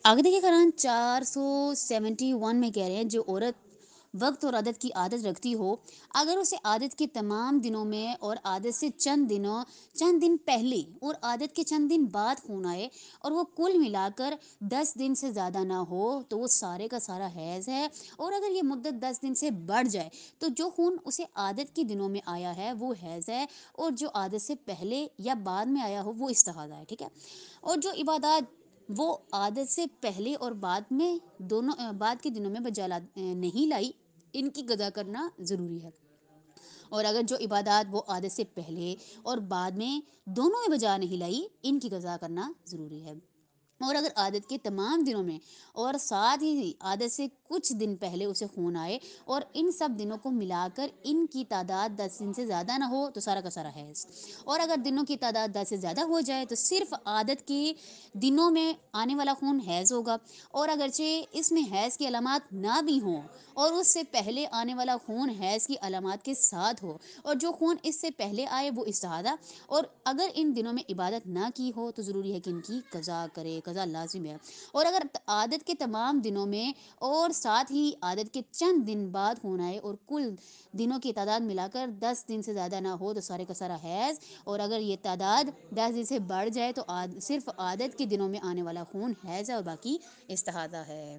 آگے دیکھیے قرآن 471 میں کہہ رہے ہیں جو عورت وقت اور عادت کی عادت رکھتی ہو، اگر اسے عادت کے تمام دنوں میں اور عادت سے چند دن پہلے اور عادت کے چند دن بعد خون آئے اور وہ کل ملا کر 10 دن سے زیادہ نہ ہو تو وہ سارے کا سارا حیض ہے، اور اگر یہ مدت 10 دن سے بڑھ جائے تو جو خون اسے عادت کے دنوں میں آیا ہے وہ حیض ہے، اور جو عادت سے پہلے یا بعد میں آیا ہو وہ استحاضہ ہے، ٹھیک ہے۔ اور جو عبادات وہ عادت سے پہلے اور بعد کے دنوں میں بجا نہیں لائی، ان کی قضا کرنا ضروری ہے، اور اگر جو عبادات وہ عادت سے پہلے اور بعد میں دونوں میں بجا نہیں لائی، ان کی قضا کرنا ضروری ہے۔ اور اگر عادت کے تمام دنوں میں اور ساتھ ہی عادت سے کچھ دن پہلے اسے خون آئے اور ان سب دنوں کو ملا کر ان کی تعداد 10 دن سے زیادہ نہ ہو تو سارا کا سارا حیض، اور اگر دنوں کی تعداد 10 سے زیادہ ہو جائے تو صرف عادت کے دنوں میں آنے والا خون حیض ہوگا، اور اگرچہ اس میں حیض کی علامات نہ بھی ہوں اور اس سے پہلے آنے والا خون حیض کی علامات کے ساتھ ہو، اور جو خون اس سے پہلے آئے وہ استحاضہ، اور اگر ان دنوں میں عبادت نہ کی ہو تو ضروری ہے کہ ان کی قضا کرے، قضا لازم ہے۔ اور اگر عادت کے تمام دنوں میں اور ساتھ ہی عادت کے چند دن بعد خون آئے اور کل دنوں کی تعداد ملا کر 10 دن سے زیادہ نہ ہو تو سارے کا سارا حیض، اور اگر یہ تعداد 10 دن سے بڑھ جائے تو صرف عادت کے دنوں میں آنے والا خون حیض ہے اور باقی استحاضہ ہے۔